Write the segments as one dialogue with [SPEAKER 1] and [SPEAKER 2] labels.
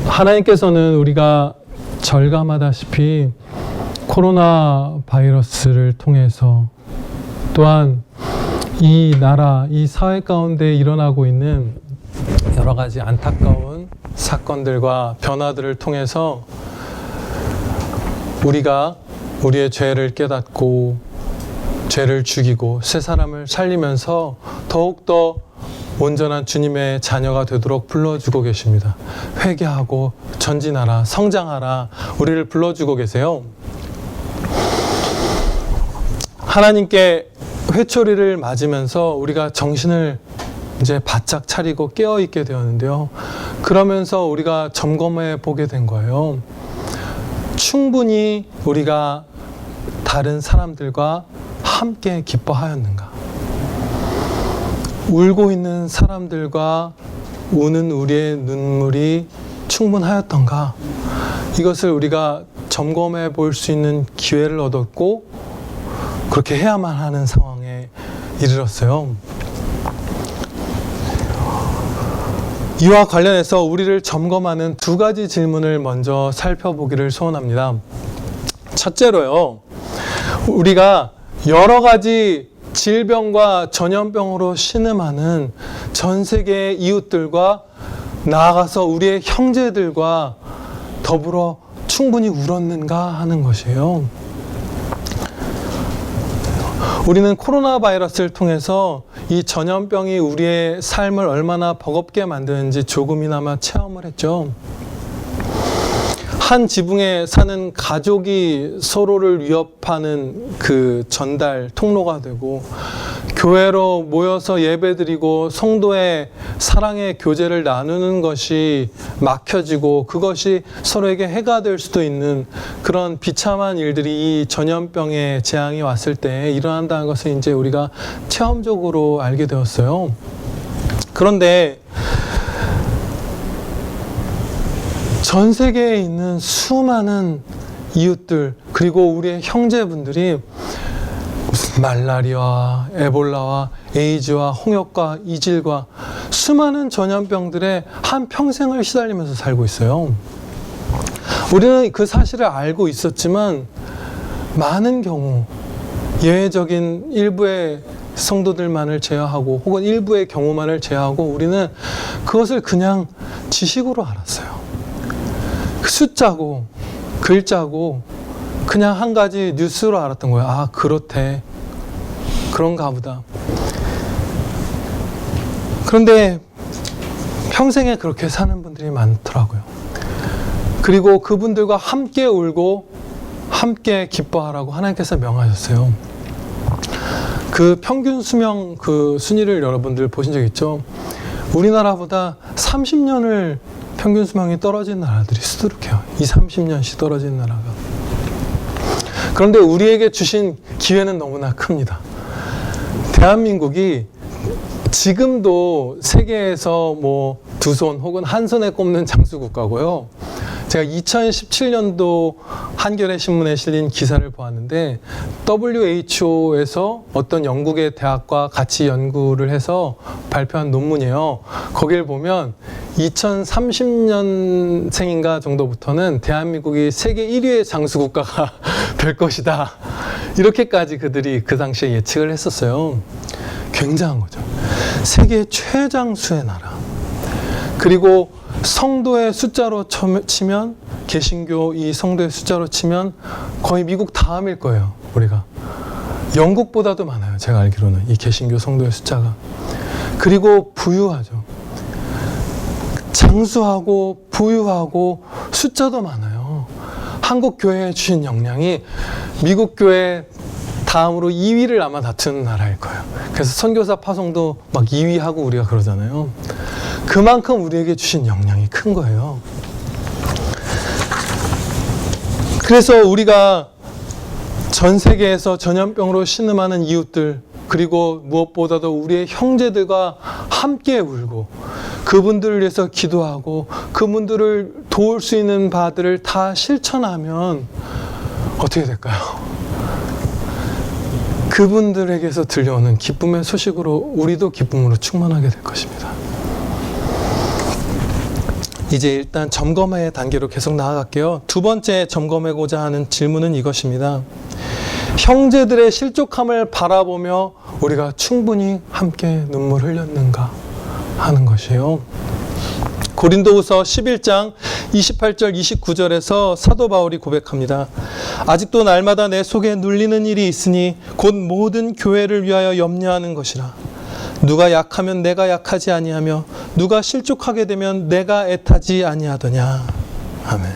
[SPEAKER 1] 하나님께서는 우리가 절감하다시피 코로나 바이러스를 통해서 또한 이 나라, 이 사회 가운데 일어나고 있는 여러 가지 안타까운 사건들과 변화들을 통해서 우리가 우리의 죄를 깨닫고 죄를 죽이고 새 사람을 살리면서 더욱더 온전한 주님의 자녀가 되도록 불러주고 계십니다. 회개하고 전진하라, 성장하라, 우리를 불러주고 계세요. 하나님께 회초리를 맞으면서 우리가 정신을 이제 바짝 차리고 깨어있게 되었는데요. 그러면서 우리가 점검해 보게 된 거예요. 충분히 우리가 다른 사람들과 함께 기뻐하였는가? 울고 있는 사람들과 우는 우리의 눈물이 충분하였던가? 이것을 우리가 점검해 볼 수 있는 기회를 얻었고 그렇게 해야만 하는 상황에 이르렀어요. 이와 관련해서 우리를 점검하는 두 가지 질문을 먼저 살펴보기를 소원합니다. 첫째로요, 우리가 여러 가지 질병과 전염병으로 신음하는 전 세계의 이웃들과 나아가서 우리의 형제들과 더불어 충분히 울었는가 하는 것이에요. 우리는 코로나 바이러스를 통해서 이 전염병이 우리의 삶을 얼마나 버겁게 만드는지 조금이나마 체험을 했죠. 한 지붕에 사는 가족이 서로를 위협하는 그 전달 통로가 되고, 교회로 모여서 예배드리고 성도의 사랑의 교제를 나누는 것이 막혀지고 그것이 서로에게 해가 될 수도 있는 그런 비참한 일들이 이 전염병의 재앙이 왔을 때 일어난다는 것을 이제 우리가 체험적으로 알게 되었어요. 그런데 전 세계에 있는 수많은 이웃들, 그리고 우리의 형제분들이 무슨 말라리아와 에볼라와 에이즈와 홍역과 이질과 수많은 전염병들에 한평생을 시달리면서 살고 있어요. 우리는 그 사실을 알고 있었지만 많은 경우 예외적인 일부의 성도들만을 제외하고 혹은 일부의 경우만을 제외하고 우리는 그것을 그냥 지식으로 알았어요. 숫자고 글자고 그냥 한 가지 뉴스로 알았던 거예요. 아, 그렇대. 그런가 보다. 그런데 평생에 그렇게 사는 분들이 많더라고요. 그리고 그분들과 함께 울고 함께 기뻐하라고 하나님께서 명하셨어요. 그 평균 수명 그 순위를 여러분들 보신 적 있죠? 우리나라보다 30년을 평균 수명이 떨어진 나라들이 수두룩해요. 20-30년씩 떨어진 나라가. 그런데 우리에게 주신 기회는 너무나 큽니다. 대한민국이 지금도 세계에서 뭐 두 손 혹은 한 손에 꼽는 장수국가고요. 제가 2017년도 한겨레 신문에 실린 기사를 보았는데 WHO에서 어떤 영국의 대학과 같이 연구를 해서 발표한 논문이에요. 거기를 보면 2030년생인가 정도부터는 대한민국이 세계 1위의 장수국가가 될 것이다. 이렇게까지 그들이 그 당시에 예측을 했었어요. 굉장한 거죠. 세계 최장수의 나라. 그리고 성도의 숫자로 치면, 개신교 이 성도의 숫자로 치면 거의 미국 다음일 거예요, 우리가. 영국보다도 많아요, 제가 알기로는. 이 개신교 성도의 숫자가. 그리고 부유하죠. 장수하고 부유하고 숫자도 많아요. 한국 교회에 주신 영향이 미국 교회 다음으로 2위를 아마 다투는 나라일 거예요. 그래서 선교사 파송도 막 2위 하고 우리가 그러잖아요. 그만큼 우리에게 주신 영향이 큰 거예요. 그래서 우리가 전 세계에서 전염병으로 신음하는 이웃들, 그리고 무엇보다도 우리의 형제들과 함께 울고 그분들을 위해서 기도하고 그분들을 도울 수 있는 바들을 다 실천하면 어떻게 될까요? 그분들에게서 들려오는 기쁨의 소식으로 우리도 기쁨으로 충만하게 될 것입니다. 이제 일단 점검의 단계로 계속 나아갈게요. 두 번째 점검하고자 하는 질문은 이것입니다. 형제들의 실족함을 바라보며 우리가 충분히 함께 눈물 흘렸는가 하는 것이에요. 고린도후서 11장 28절 29절에서 사도 바울이 고백합니다. 아직도 날마다 내 속에 눌리는 일이 있으니 곧 모든 교회를 위하여 염려하는 것이라. 누가 약하면 내가 약하지 아니하며 누가 실족하게 되면 내가 애타지 아니하더냐. 아멘.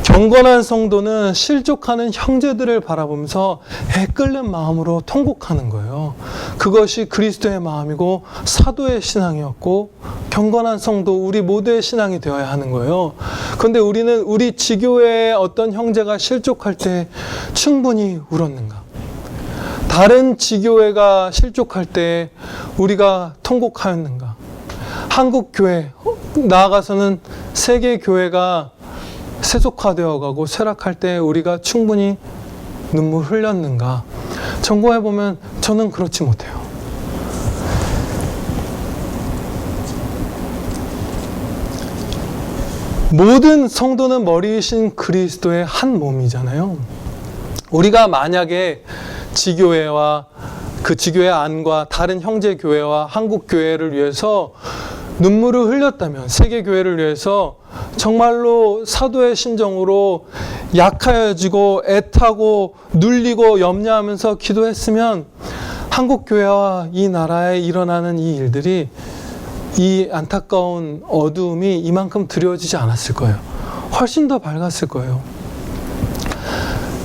[SPEAKER 1] 경건한 성도는 실족하는 형제들을 바라보면서 애끓는 마음으로 통곡하는 거예요. 그것이 그리스도의 마음이고 사도의 신앙이었고 경건한 성도 우리 모두의 신앙이 되어야 하는 거예요. 그런데 우리는 우리 지교회의 어떤 형제가 실족할 때 충분히 울었는가? 다른 지교회가 실족할 때 우리가 통곡하였는가? 한국교회, 나아가서는 세계교회가 세속화되어 가고 쇠락할 때 우리가 충분히 눈물 흘렸는가? 점검해보면 저는 그렇지 못해요. 모든 성도는 머리이신 그리스도의 한 몸이잖아요. 우리가 만약에 지교회와 그 지교회 안과 다른 형제교회와 한국교회를 위해서 눈물을 흘렸다면, 세계교회를 위해서 정말로 사도의 심정으로 약하여지고 애타고 눌리고 염려하면서 기도했으면 한국교회와 이 나라에 일어나는 이 일들이, 이 안타까운 어두움이 이만큼 드리워지지 않았을 거예요. 훨씬 더 밝았을 거예요.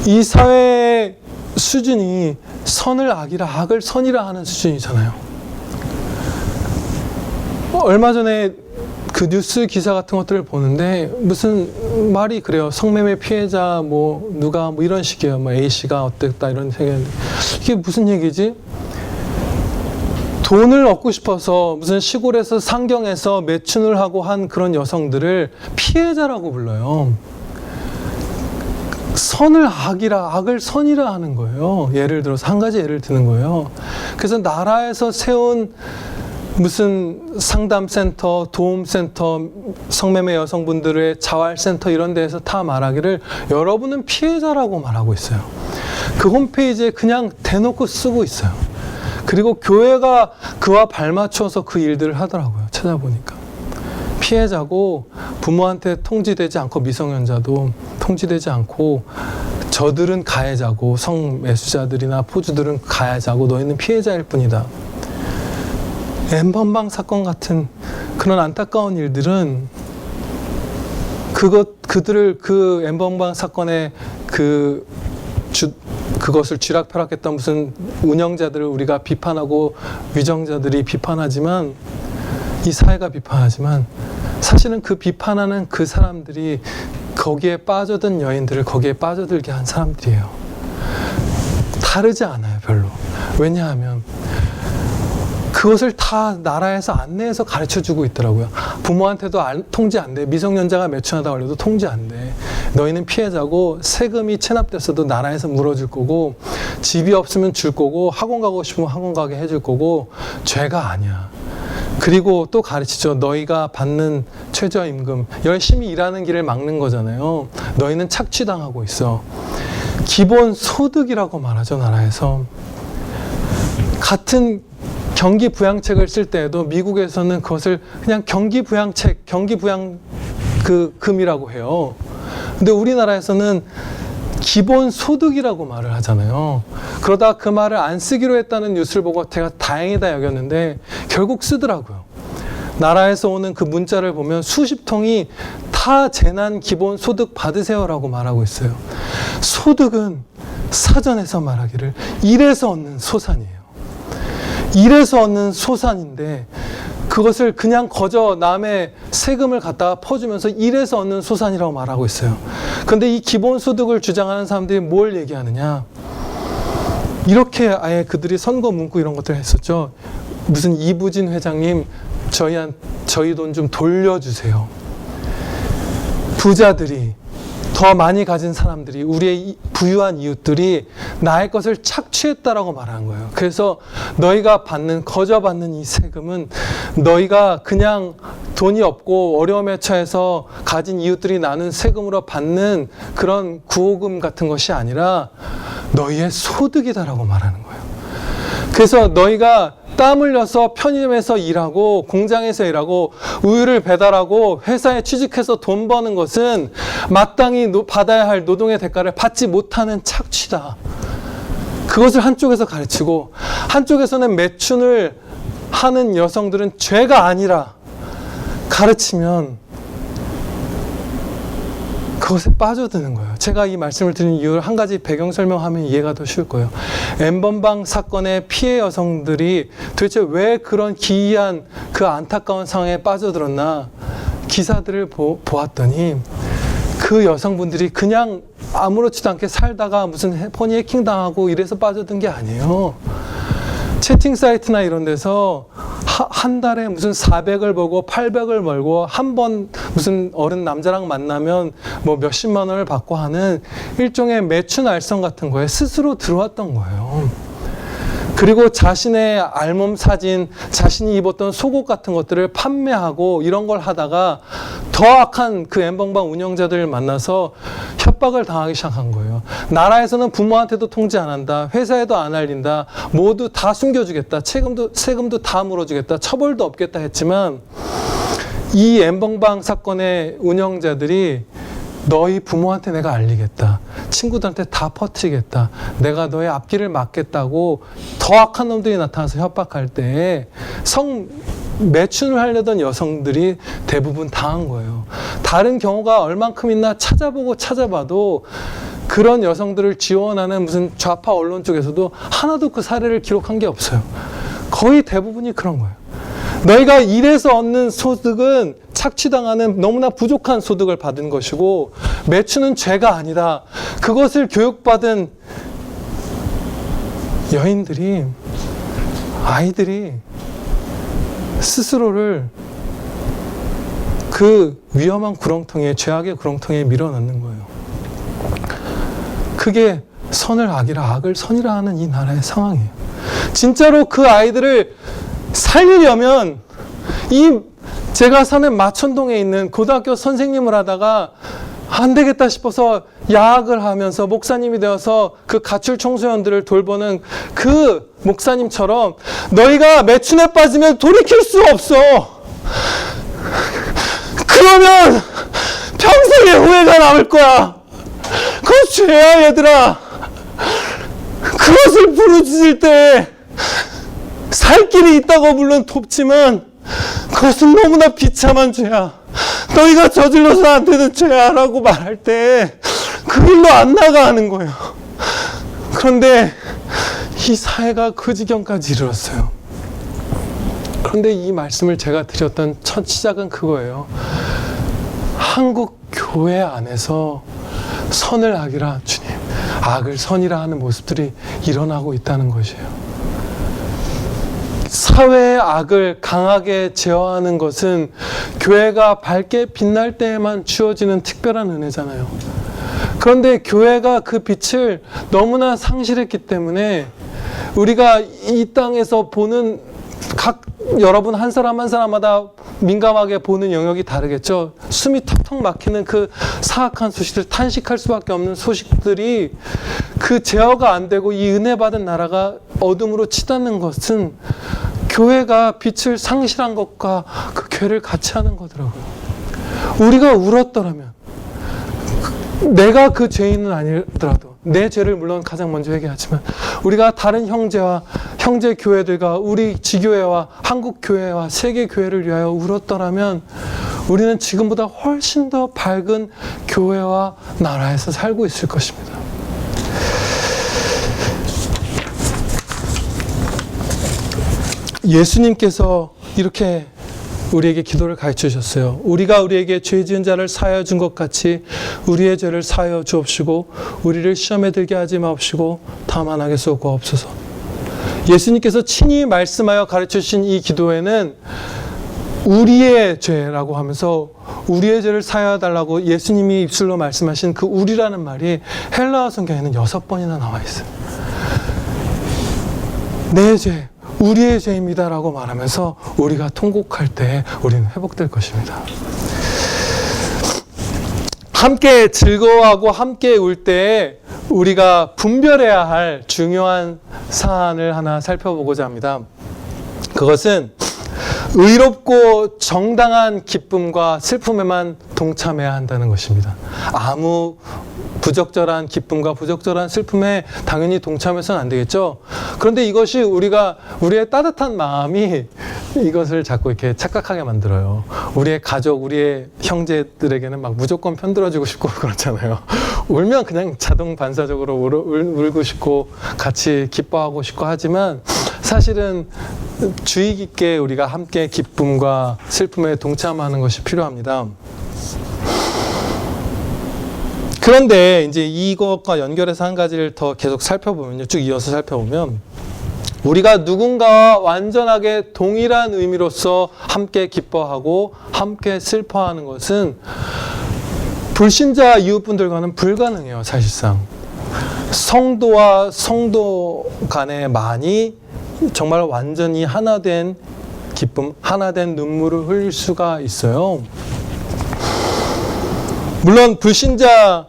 [SPEAKER 1] 이 사회의 수준이 선을 악이라 악을 선이라 하는 수준이잖아요. 얼마 전에 그 뉴스 기사 같은 것들을 보는데 무슨 말이 그래요. 성매매 피해자 누가 이런 식이에요. A씨가 어땠다 이런 얘기인데 이게 무슨 얘기지? 돈을 얻고 싶어서 무슨 시골에서 상경해서 매춘을 하고 한 그런 여성들을 피해자라고 불러요. 선을 악이라 악을 선이라 하는 거예요. 예를 들어서 한 가지 예를 드는 거예요. 그래서 나라에서 세운 무슨 상담센터, 도움센터, 성매매 여성분들의 자활센터 이런 데에서 다 말하기를 여러분은 피해자라고 말하고 있어요. 그 홈페이지에 그냥 대놓고 쓰고 있어요. 그리고 교회가 그와 발맞춰서 그 일들을 하더라고요. 찾아보니까. 피해자고 부모한테 통지되지 않고 미성년자도 통지되지 않고 저들은 가해자고 성매수자들이나 포주들은 가해자고 너희는 피해자일 뿐이다. 엠번방 사건 같은 그런 안타까운 일들은 그들을 그 엠번방 사건의 그것을 쥐락펴락했던 무슨 운영자들을 우리가 비판하고 위정자들이 비판하지만 이 사회가 비판하지만 사실은 그 비판하는 그 사람들이 거기에 빠져든 여인들을 거기에 빠져들게 한 사람들이에요. 다르지 않아요, 별로. 왜냐하면 그것을 다 나라에서 안내해서 가르쳐주고 있더라고요. 부모한테도 통지 안 돼. 미성년자가 매춘하다 걸려도 통지 안 돼. 너희는 피해자고 세금이 체납됐어도 나라에서 물어줄 거고 집이 없으면 줄 거고 학원 가고 싶으면 학원 가게 해줄 거고 죄가 아니야. 그리고 또 가르치죠. 너희가 받는 최저임금, 열심히 일하는 길을 막는 거잖아요. 너희는 착취당하고 있어. 기본 소득이라고 말하죠, 나라에서. 같은 경기 부양책을 쓸 때에도 미국에서는 그것을 그냥 경기 부양책, 경기 부양 금이라고 해요. 근데 우리나라에서는 기본 소득이라고 말을 하잖아요. 그러다 그 말을 안 쓰기로 했다는 뉴스를 보고 제가 다행이다 여겼는데 결국 쓰더라고요. 나라에서 오는 그 문자를 보면 수십 통이 타 재난 기본 소득 받으세요라고 말하고 있어요. 소득은 사전에서 말하기를 일에서 얻는 소산이에요. 일에서 얻는 소산인데 그것을 그냥 거저 남의 세금을 갖다가 퍼주면서 일에서 얻는 소산이라고 말하고 있어요. 그런데 이 기본소득을 주장하는 사람들이 뭘 얘기하느냐. 이렇게 아예 그들이 선거 문구 이런 것들을 했었죠. 무슨 이부진 회장님 저희 돈 좀 돌려주세요. 부자들이 더 많이 가진 사람들이, 우리의 부유한 이웃들이 나의 것을 착취했다라고 말하는 거예요. 그래서 너희가 거저 받는 이 세금은 너희가 그냥 돈이 없고 어려움에 처해서 가진 이웃들이 나눈 세금으로 받는 그런 구호금 같은 것이 아니라 너희의 소득이다라고 말하는 거예요. 그래서 너희가 땀 흘려서 편의점에서 일하고 공장에서 일하고 우유를 배달하고 회사에 취직해서 돈 버는 것은 마땅히 받아야 할 노동의 대가를 받지 못하는 착취다. 그것을 한쪽에서 가르치고, 한쪽에서는 매춘을 하는 여성들은 죄가 아니라 가르치면 그것에 빠져드는 거예요. 제가 이 말씀을 드린 이유를 한 가지 배경 설명하면 이해가 더 쉬울 거예요. N번방 사건의 피해 여성들이 도대체 왜 그런 기이한 그 안타까운 상황에 빠져들었나 기사들을 보았더니 그 여성분들이 그냥 아무렇지도 않게 살다가 무슨 폰이 해킹당하고 이래서 빠져든 게 아니에요. 채팅 사이트나 이런 데서 한 달에 무슨 400을 벌고 800을 벌고 한 번 무슨 어른 남자랑 만나면 뭐 몇십만 원을 받고 하는 일종의 매춘 알선 같은 거에 스스로 들어왔던 거예요. 그리고 자신의 알몸 사진, 자신이 입었던 속옷 같은 것들을 판매하고 이런 걸 하다가 더 악한 그 N번방 운영자들을 만나서 협박을 당하기 시작한 거예요. 나라에서는 부모한테도 통지 안 한다. 회사에도 안 알린다. 모두 다 숨겨주겠다. 세금도 다 물어주겠다. 처벌도 없겠다 했지만 이 N번방 사건의 운영자들이 너희 부모한테 내가 알리겠다. 친구들한테 다 퍼뜨리겠다. 내가 너의 앞길을 막겠다고 더 악한 놈들이 나타나서 협박할 때 매춘을 하려던 여성들이 대부분 당한 거예요. 다른 경우가 얼만큼 있나 찾아봐도 그런 여성들을 지원하는 무슨 좌파 언론 쪽에서도 하나도 그 사례를 기록한 게 없어요. 거의 대부분이 그런 거예요. 너희가 일해서 얻는 소득은 착취당하는 너무나 부족한 소득을 받은 것이고 매춘은 죄가 아니다. 그것을 교육받은 아이들이 스스로를 그 위험한 구렁텅이에, 죄악의 구렁텅이에 밀어넣는 거예요. 그게 선을 악이라 악을 선이라 하는 이 나라의 상황이에요. 진짜로 그 아이들을 살리려면 제가 사는 마천동에 있는 고등학교 선생님을 하다가 안 되겠다 싶어서 야학을 하면서 목사님이 되어서 그 가출 청소년들을 돌보는 그 목사님처럼 너희가 매춘에 빠지면 돌이킬 수 없어. 그러면 평생의 후회가 남을 거야. 그건 죄야, 얘들아. 그것을 부르짖을 때 살 길이 있다고 물론 돕지만 그것은 너무나 비참한 죄야. 너희가 저질러서 안 되는 죄야 라고 말할 때 그 길로 안 나가는 거예요. 그런데 이 사회가 그 지경까지 이르렀어요. 그런데 이 말씀을 제가 드렸던 첫 시작은 그거예요. 한국 교회 안에서 선을 악이라, 주님, 악을 선이라 하는 모습들이 일어나고 있다는 것이에요. 사회의 악을 강하게 제어하는 것은 교회가 밝게 빛날 때에만 주어지는 특별한 은혜잖아요. 그런데 교회가 그 빛을 너무나 상실했기 때문에 우리가 이 땅에서 보는 여러분 한 사람 한 사람마다 민감하게 보는 영역이 다르겠죠. 숨이 턱턱 막히는 그 사악한 소식들, 탄식할 수밖에 없는 소식들이 그 제어가 안 되고 이 은혜 받은 나라가 어둠으로 치닫는 것은 교회가 빛을 상실한 것과 그 죄를 같이 하는 거더라고요. 우리가 울었더라면, 내가 그 죄인은 아니더라도 내 죄를 물론 가장 먼저 회개하지만 우리가 다른 형제 교회들과 우리 지교회와 한국 교회와 세계 교회를 위하여 울었더라면 우리는 지금보다 훨씬 더 밝은 교회와 나라에서 살고 있을 것입니다. 예수님께서 이렇게 우리에게 기도를 가르쳐 주셨어요. 우리가 우리에게 죄 지은 자를 사하여 준 것 같이 우리의 죄를 사하여 주옵시고 우리를 시험에 들게 하지 마옵시고 다만 악에서 구하옵소서. 예수님께서 친히 말씀하여 가르쳐 주신 이 기도에는 우리의 죄라고 하면서 우리의 죄를 사하여달라고 예수님이 입술로 말씀하신 그 우리라는 말이 헬라어 성경에는 6번이나 나와 있어요. 내 죄, 우리의 죄입니다라고 말하면서 우리가 통곡할 때 우리는 회복될 것입니다. 함께 즐거워하고 함께 울 때 우리가 분별해야 할 중요한 사안을 하나 살펴보고자 합니다. 그것은 의롭고 정당한 기쁨과 슬픔에만 동참해야 한다는 것입니다. 아무 부적절한 기쁨과 부적절한 슬픔에 당연히 동참해서는 안 되겠죠. 그런데 이것이 우리의 따뜻한 마음이 이것을 자꾸 이렇게 착각하게 만들어요. 우리의 가족, 우리의 형제들에게는 막 무조건 편들어주고 싶고 그렇잖아요. 울면 그냥 자동 반사적으로 울고 싶고 같이 기뻐하고 싶고 하지만 사실은 주의 깊게 우리가 함께 기쁨과 슬픔에 동참하는 것이 필요합니다. 그런데 이제 이것과 연결해서 한 가지를 더 계속 살펴보면요. 쭉 이어서 살펴보면 우리가 누군가와 완전하게 동일한 의미로서 함께 기뻐하고 함께 슬퍼하는 것은 불신자 이웃분들과는 불가능해요. 사실상. 성도와 성도 간에만이 정말 완전히 하나된 기쁨, 하나된 눈물을 흘릴 수가 있어요. 물론 불신자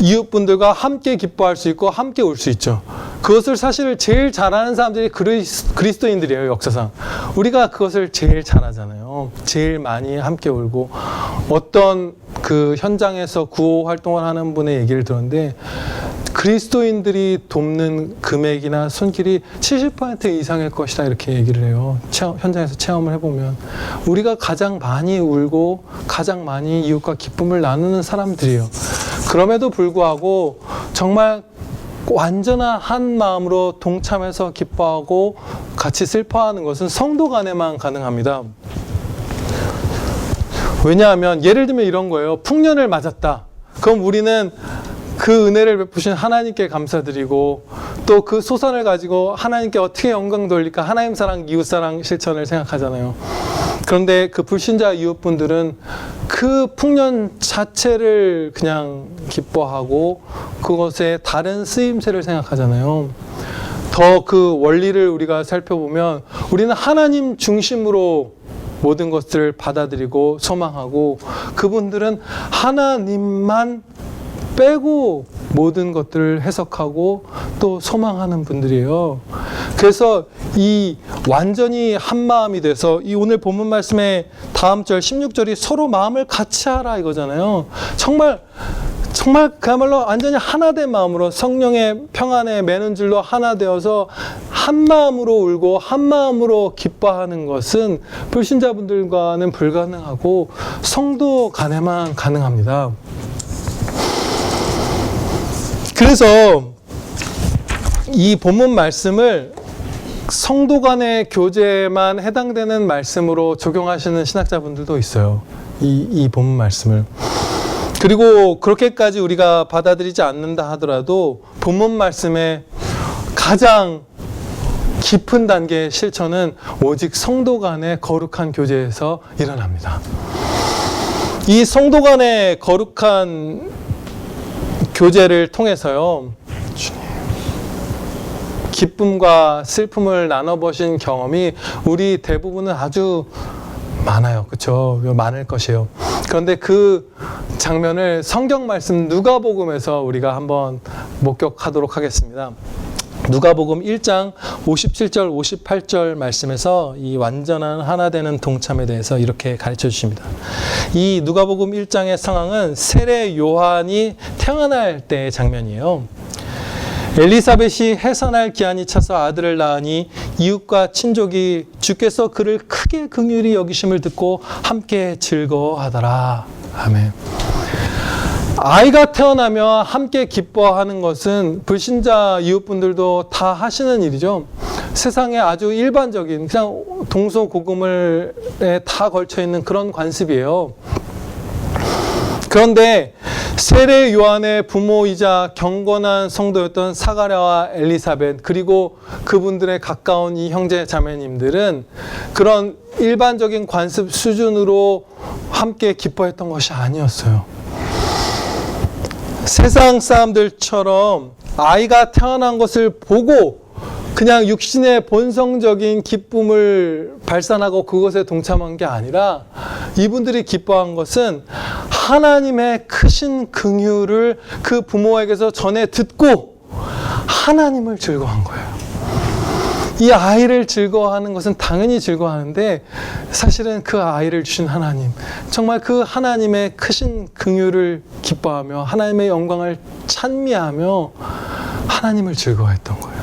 [SPEAKER 1] 이웃분들과 함께 기뻐할 수 있고 함께 울 수 있죠. 그것을 사실 제일 잘하는 사람들이 그리스도인들이에요. 역사상. 우리가 그것을 제일 잘하잖아요. 제일 많이 함께 울고 어떤 그 현장에서 구호 활동을 하는 분의 얘기를 들었는데 그리스도인들이 돕는 금액이나 손길이 70% 이상일 것이다 이렇게 얘기를 해요. 현장에서 체험을 해보면 우리가 가장 많이 울고 가장 많이 이웃과 기쁨을 나누는 사람들이에요. 그럼에도 불구하고 정말 완전한 한 마음으로 동참해서 기뻐하고 같이 슬퍼하는 것은 성도 간에만 가능합니다. 왜냐하면 예를 들면 이런 거예요. 풍년을 맞았다. 그럼 우리는 그 은혜를 베푸신 하나님께 감사드리고 또 그 소산을 가지고 하나님께 어떻게 영광 돌릴까? 하나님 사랑, 이웃 사랑 실천을 생각하잖아요. 그런데 그 불신자 이웃분들은 그 풍년 자체를 그냥 기뻐하고 그것에 다른 쓰임새를 생각하잖아요. 더 그 원리를 우리가 살펴보면 우리는 하나님 중심으로 모든 것들을 받아들이고 소망하고 그분들은 하나님만 빼고 모든 것들을 해석하고 또 소망하는 분들이에요. 그래서 이 완전히 한 마음이 돼서 이 오늘 본문 말씀의 다음 절 16절이 서로 마음을 같이 하라 이거잖아요. 정말 그야말로 완전히 하나된 마음으로 성령의 평안에 매는 줄로 하나 되어서 한 마음으로 울고 한 마음으로 기뻐하는 것은 불신자분들과는 불가능하고 성도 간에만 가능합니다. 그래서 이 본문 말씀을 성도 간의 교제만 해당되는 말씀으로 적용하시는 신학자분들도 있어요. 이 본문 말씀을. 그리고 그렇게까지 우리가 받아들이지 않는다 하더라도 본문 말씀의 가장 깊은 단계의 실천은 오직 성도 간의 거룩한 교제에서 일어납니다. 이 성도 간의 거룩한 교제를 통해서요, 기쁨과 슬픔을 나눠보신 경험이 우리 대부분은 아주 많아요. 그렇죠? 많을 것이에요. 그런데 그 장면을 성경 말씀 누가복음에서 우리가 한번 목격하도록 하겠습니다. 누가복음 1장 57절 58절 말씀에서 이 완전한 하나 되는 동참에 대해서 이렇게 가르쳐 주십니다. 이 누가복음 1장의 상황은 세례 요한이 태어날 때의 장면이에요. 엘리사벳이 해산할 기한이 차서 아들을 낳으니 이웃과 친족이 주께서 그를 크게 긍휼히 여기심을 듣고 함께 즐거워하더라. 아멘. 아이가 태어나면 함께 기뻐하는 것은 불신자 이웃분들도 다 하시는 일이죠. 세상에 아주 일반적인 그냥 동서고금을에 다 걸쳐있는 그런 관습이에요. 그런데 세례 요한의 부모이자 경건한 성도였던 사가랴와 엘리사벳 그리고 그분들의 가까운 이 형제 자매님들은 그런 일반적인 관습 수준으로 함께 기뻐했던 것이 아니었어요. 세상 사람들처럼 아이가 태어난 것을 보고 그냥 육신의 본성적인 기쁨을 발산하고 그것에 동참한 게 아니라 이분들이 기뻐한 것은 하나님의 크신 긍휼을 그 부모에게서 전해 듣고 하나님을 즐거워한 거예요. 이 아이를 즐거워하는 것은 당연히 즐거워하는데 사실은 그 아이를 주신 하나님, 정말 그 하나님의 크신 긍휼을 기뻐하며 하나님의 영광을 찬미하며 하나님을 즐거워했던 거예요.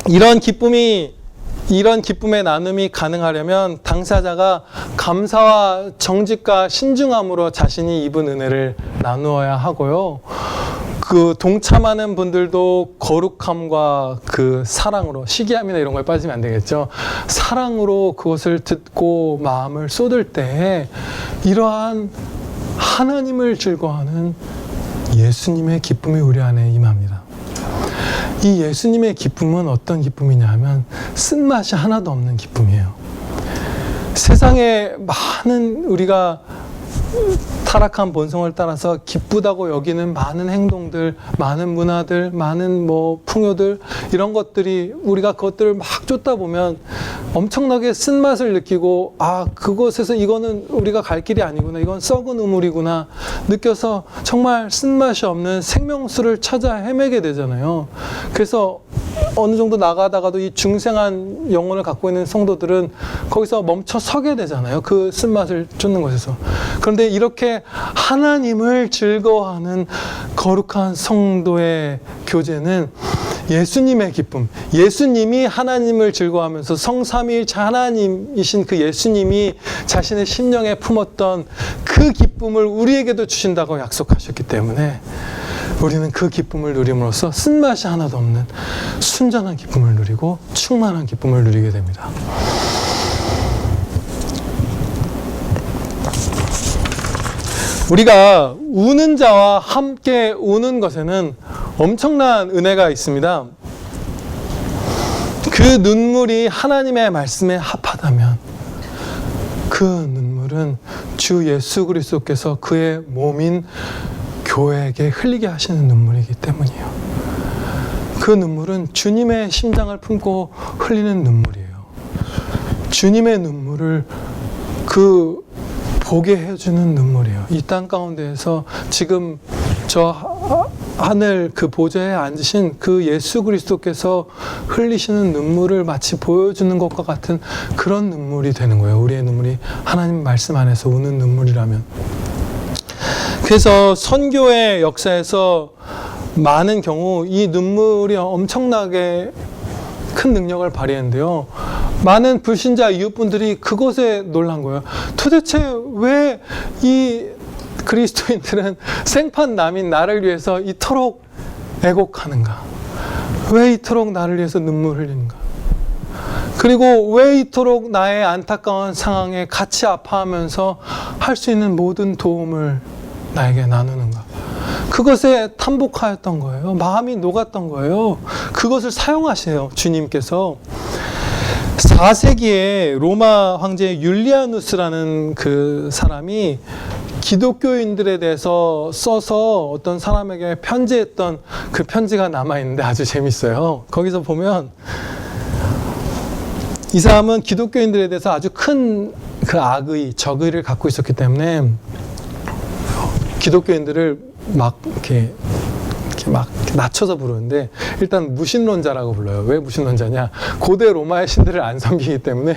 [SPEAKER 1] 이런 기쁨의 나눔이 가능하려면 당사자가 감사와 정직과 신중함으로 자신이 입은 은혜를 나누어야 하고요. 그 동참하는 분들도 거룩함과 그 사랑으로, 시기함이나 이런 거에 빠지면 안 되겠죠. 사랑으로 그것을 듣고 마음을 쏟을 때 이러한 하나님을 즐거워하는 예수님의 기쁨이 우리 안에 임합니다. 이 예수님의 기쁨은 어떤 기쁨이냐 하면 쓴맛이 하나도 없는 기쁨이에요. 세상에 많은 우리가 타락한 본성을 따라서 기쁘다고 여기는 많은 행동들, 많은 문화들, 많은 풍요들, 이런 것들이 우리가 그것들을 막 쫓다 보면 엄청나게 쓴맛을 느끼고, 아, 그곳에서 이거는 우리가 갈 길이 아니구나, 이건 썩은 우물이구나 느껴서 정말 쓴맛이 없는 생명수를 찾아 헤매게 되잖아요. 그래서 어느 정도 나가다가도 이 중생한 영혼을 갖고 있는 성도들은 거기서 멈춰 서게 되잖아요. 그 쓴맛을 쫓는 곳에서. 그런데 이렇게 하나님을 즐거워하는 거룩한 성도의 교제는 예수님의 기쁨, 예수님이 하나님을 즐거워하면서 성삼위일체 하나님이신 그 예수님이 자신의 심령에 품었던 그 기쁨을 우리에게도 주신다고 약속하셨기 때문에 우리는 그 기쁨을 누림으로써 쓴맛이 하나도 없는 순전한 기쁨을 누리고 충만한 기쁨을 누리게 됩니다. 우리가 우는 자와 함께 우는 것에는 엄청난 은혜가 있습니다. 그 눈물이 하나님의 말씀에 합하다면 그 눈물은 주 예수 그리스도께서 그의 몸인 교회에게 흘리게 하시는 눈물이기 때문이에요. 그 눈물은 주님의 심장을 품고 흘리는 눈물이에요. 주님의 눈물을 보게 해주는 눈물이에요. 이 땅 가운데에서 지금 저 하늘 그 보좌에 앉으신 그 예수 그리스도께서 흘리시는 눈물을 마치 보여주는 것과 같은 그런 눈물이 되는 거예요. 우리의 눈물이 하나님 말씀 안에서 우는 눈물이라면. 그래서 선교의 역사에서 많은 경우 이 눈물이 엄청나게 큰 능력을 발휘했는데요. 많은 불신자 이웃분들이 그것에 놀란 거예요. 도대체 왜 이 그리스도인들은 생판 남인 나를 위해서 이토록 애곡하는가? 왜 이토록 나를 위해서 눈물 흘리는가? 그리고 왜 이토록 나의 안타까운 상황에 같이 아파하면서 할 수 있는 모든 도움을 나에게 나누는가? 그것에 탐복하였던 거예요. 마음이 녹았던 거예요. 그것을 사용하세요, 주님께서. 4세기에 로마 황제 율리아누스라는 그 사람이 기독교인들에 대해서 써서 어떤 사람에게 편지했던 그 편지가 남아있는데 아주 재밌어요. 거기서 보면 이 사람은 기독교인들에 대해서 아주 큰 그 악의, 적의를 갖고 있었기 때문에 기독교인들을 막 낮춰서 부르는데 일단 무신론자라고 불러요. 왜 무신론자냐? 고대 로마의 신들을 안 섬기기 때문에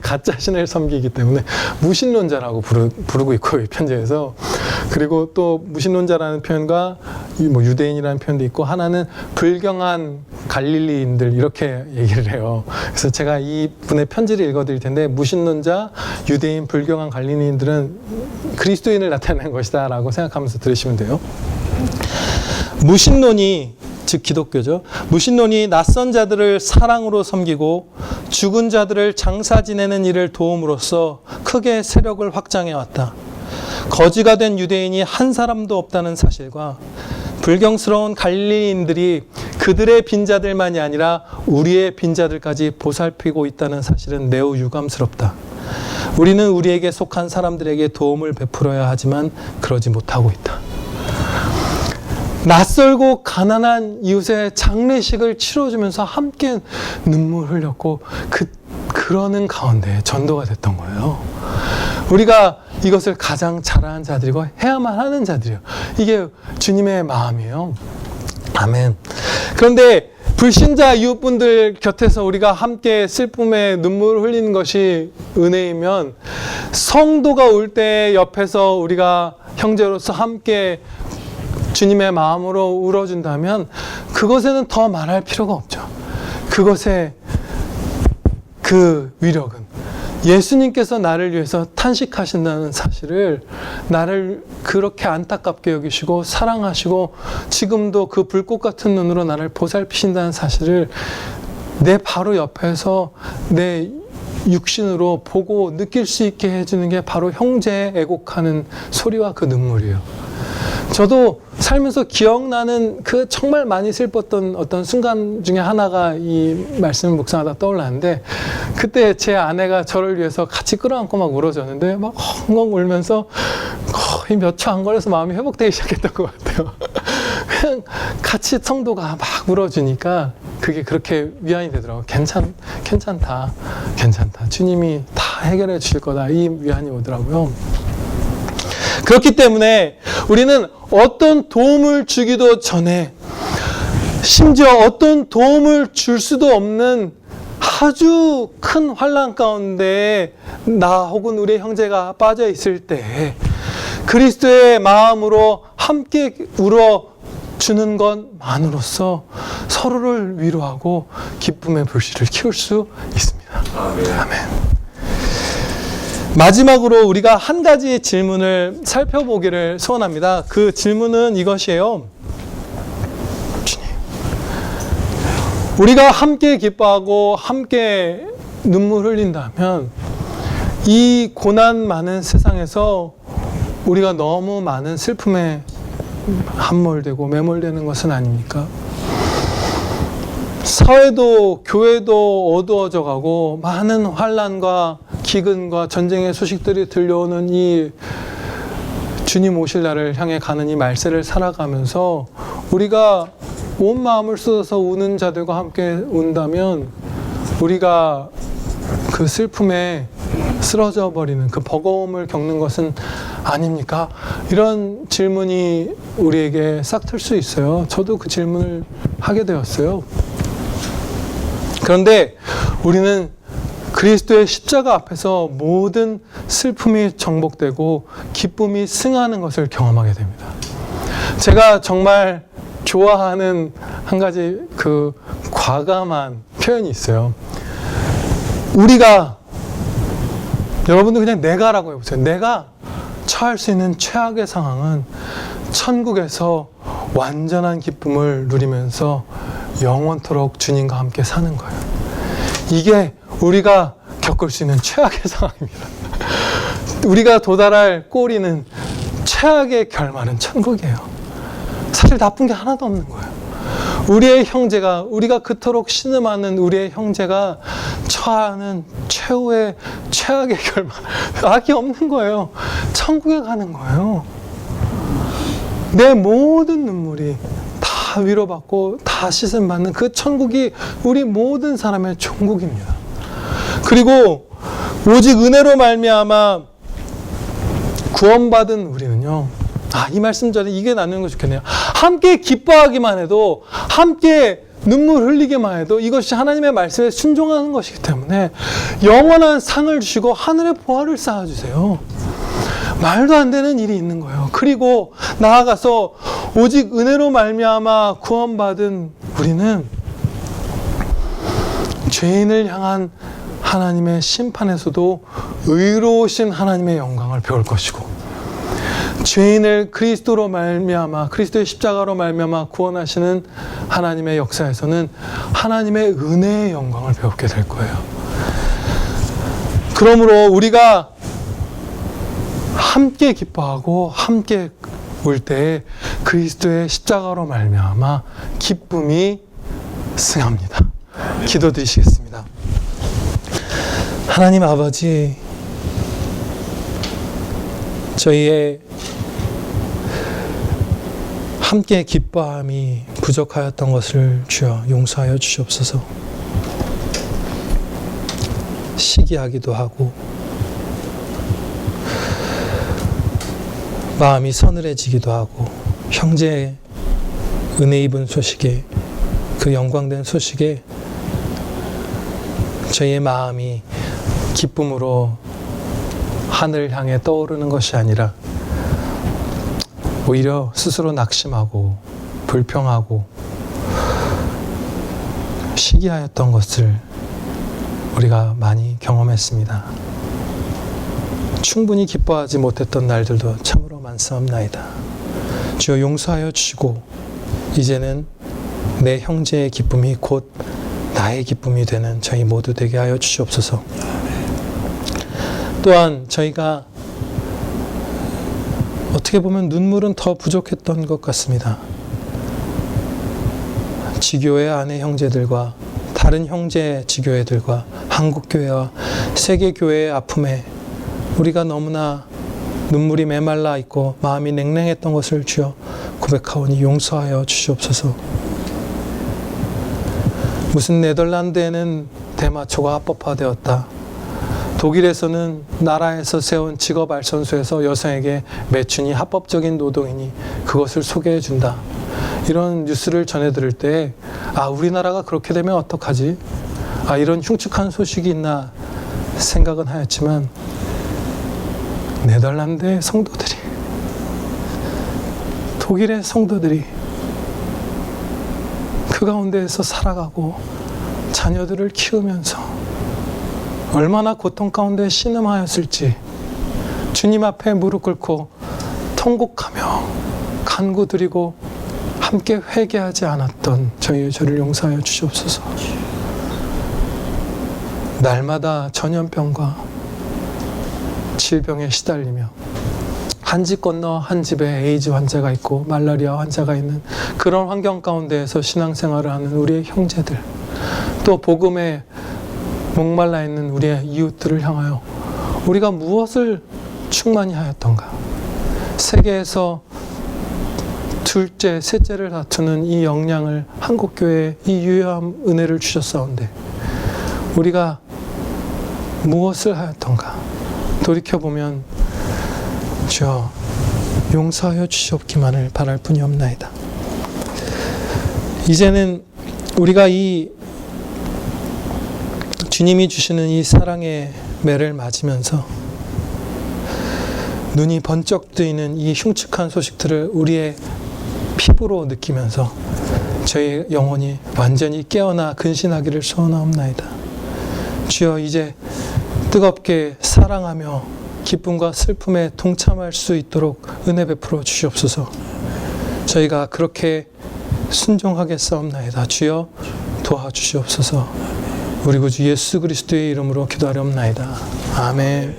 [SPEAKER 1] 가짜 신을 섬기기 때문에 무신론자라고 부르고 있고 이 편지에서. 그리고 또 무신론자라는 표현과 유대인이라는 표현도 있고 하나는 불경한 갈릴리인들 이렇게 얘기를 해요. 그래서 제가 이 분의 편지를 읽어드릴 텐데 무신론자, 유대인, 불경한 갈릴리인들은 그리스도인을 나타내는 것이다 라고 생각하면서 들으시면 돼요. 무신론이, 즉 기독교죠. 무신론이 낯선 자들을 사랑으로 섬기고 죽은 자들을 장사 지내는 일을 도움으로써 크게 세력을 확장해왔다. 거지가 된 유대인이 한 사람도 없다는 사실과 불경스러운 갈릴리인들이 그들의 빈자들만이 아니라 우리의 빈자들까지 보살피고 있다는 사실은 매우 유감스럽다. 우리는 우리에게 속한 사람들에게 도움을 베풀어야 하지만 그러지 못하고 있다. 낯설고 가난한 이웃의 장례식을 치러주면서 함께 눈물 흘렸고 그러는 가운데 전도가 됐던 거예요. 우리가 이것을 가장 잘하는 자들이고 해야만 하는 자들이에요. 이게 주님의 마음이에요. 아멘. 그런데 불신자 이웃분들 곁에서 우리가 함께 슬픔에 눈물을 흘리는 것이 은혜이면, 성도가 울 때 옆에서 우리가 형제로서 함께 주님의 마음으로 울어준다면 그것에는 더 말할 필요가 없죠. 그것의 그 위력은 예수님께서 나를 위해서 탄식하신다는 사실을, 나를 그렇게 안타깝게 여기시고 사랑하시고 지금도 그 불꽃 같은 눈으로 나를 보살피신다는 사실을 내 바로 옆에서 내 육신으로 보고 느낄 수 있게 해주는 게 바로 형제의 애곡하는 소리와 그 눈물이에요. 저도 살면서 기억나는 그 정말 많이 슬펐던 어떤 순간 중에 하나가 이 말씀을 묵상하다 떠올랐는데, 그때 제 아내가 저를 위해서 같이 끌어안고 막 울어줬는데 막 헝헝 울면서 거의 몇 초 안 걸려서 마음이 회복되기 시작했던 것 같아요. 그냥 같이 성도가 막 울어주니까 그게 그렇게 위안이 되더라고요. 괜찮다. 주님이 다 해결해 주실 거다. 이 위안이 오더라고요. 그렇기 때문에 우리는 어떤 도움을 주기도 전에, 심지어 어떤 도움을 줄 수도 없는 아주 큰 환난 가운데 나 혹은 우리 형제가 빠져 있을 때 그리스도의 마음으로 함께 울어주는 것만으로써 서로를 위로하고 기쁨의 불씨를 키울 수 있습니다. 아멘. 마지막으로 우리가 한 가지 질문을 살펴보기를 소원합니다. 그 질문은 이것이에요. 주님, 우리가 함께 기뻐하고 함께 눈물 흘린다면 이 고난 많은 세상에서 우리가 너무 많은 슬픔에 함몰되고 매몰되는 것은 아닙니까? 사회도 교회도 어두워져 가고 많은 환난과 기근과 전쟁의 소식들이 들려오는 이 주님 오실 날을 향해 가는 이 말세를 살아가면서 우리가 온 마음을 쏟아서 우는 자들과 함께 운다면 우리가 그 슬픔에 쓰러져 버리는, 그 버거움을 겪는 것은 아닙니까? 이런 질문이 우리에게 싹틀 수 있어요. 저도 그 질문을 하게 되었어요. 그런데 우리는 그리스도의 십자가 앞에서 모든 슬픔이 정복되고 기쁨이 승하는 것을 경험하게 됩니다. 제가 정말 좋아하는 한 가지 그 과감한 표현이 있어요. 우리가, 여러분도 그냥 내가라고 해보세요. 내가 처할 수 있는 최악의 상황은 천국에서 완전한 기쁨을 누리면서 영원토록 주님과 함께 사는 거예요. 이게 우리가 겪을 수 있는 최악의 상황입니다. 우리가 도달할 꼬리는, 최악의 결말은 천국이에요. 사실 나쁜 게 하나도 없는 거예요. 우리의 형제가, 우리가 그토록 신음하는 우리의 형제가 처하는 최후의 최악의 결말, 악이 없는 거예요. 천국에 가는 거예요. 내 모든 눈물이 다 위로받고 다 씻음받는 그 천국이 우리 모든 사람의 천국입니다. 그리고 오직 은혜로 말미암아 구원받은 우리는요, 이 말씀 전에 이게 나누는 거 좋겠네요. 함께 기뻐하기만 해도, 함께 눈물 흘리기만 해도 이것이 하나님의 말씀에 순종하는 것이기 때문에 영원한 상을 주시고 하늘의 보화를 쌓아주세요. 말도 안 되는 일이 있는 거예요. 그리고 나아가서 오직 은혜로 말미암아 구원받은 우리는 죄인을 향한 하나님의 심판에서도 의로우신 하나님의 영광을 배울 것이고, 죄인을 그리스도로 말미암아, 그리스도의 십자가로 말미암아 구원하시는 하나님의 역사에서는 하나님의 은혜의 영광을 배우게 될 거예요. 그러므로 우리가 함께 기뻐하고 함께 울 때 그리스도의 십자가로 말미암아 기쁨이 승합니다. 기도드리시겠습니다. 하나님 아버지, 저희의 함께 기뻐함이 부족하였던 것을 주여 용서하여 주시옵소서. 시기하기도 하고 마음이 서늘해지기도 하고 형제의 은혜 입은 소식에, 그 영광된 소식에 저희의 마음이 기쁨으로 하늘을 향해 떠오르는 것이 아니라 오히려 스스로 낙심하고 불평하고 시기하였던 것을 우리가 많이 경험했습니다. 충분히 기뻐하지 못했던 날들도 참으로 많사옵나이다. 주여 용서하여 주시고 이제는 내 형제의 기쁨이 곧 나의 기쁨이 되는 저희 모두 되게 하여 주시옵소서. 또한 저희가 어떻게 보면 눈물은 더 부족했던 것 같습니다. 지교회 안의 형제들과 다른 형제 지교회들과 한국교회와 세계교회의 아픔에 우리가 너무나 눈물이 메말라 있고 마음이 냉랭했던 것을 주여 고백하오니 용서하여 주시옵소서. 무슨 네덜란드에는 대마초가 합법화되었다. 독일에서는 나라에서 세운 직업발전소에서 여성에게 매춘이 합법적인 노동이니 그것을 소개해 준다. 이런 뉴스를 전해 들을 때 우리나라가 그렇게 되면 어떡하지? 이런 흉측한 소식이 있나 생각은 하였지만 네덜란드의 성도들이, 독일의 성도들이 그 가운데에서 살아가고 자녀들을 키우면서 얼마나 고통 가운데 신음하였을지 주님 앞에 무릎 꿇고 통곡하며 간구드리고 함께 회개하지 않았던 저를 용서하여 주시옵소서. 날마다 전염병과 질병에 시달리며 한 집 건너 한 집에 에이즈 환자가 있고 말라리아 환자가 있는 그런 환경 가운데에서 신앙생활을 하는 우리의 형제들, 또 복음에 목말라 있는 우리의 이웃들을 향하여 우리가 무엇을 충만히 하였던가. 세계에서 둘째, 셋째를 다투는 이 역량을 한국교회에 이 유효한 은혜를 주셨사온데 우리가 무엇을 하였던가 돌이켜보면 주여 용서하여 주시옵기만을 바랄 뿐이옵나이다. 이제는 우리가 이 주님이 주시는 이 사랑의 매를 맞으면서 눈이 번쩍 뜨이는 이 흉측한 소식들을 우리의 피부로 느끼면서 저희 영혼이 완전히 깨어나 근신하기를 소원하옵나이다. 주여 이제 뜨겁게 사랑하며 기쁨과 슬픔에 동참할 수 있도록 은혜 베풀어 주시옵소서. 저희가 그렇게 순종하겠사옵나이다. 주여 도와주시옵소서. 우리 구주 예수 그리스도의 이름으로 기도하렵나이다. 아멘.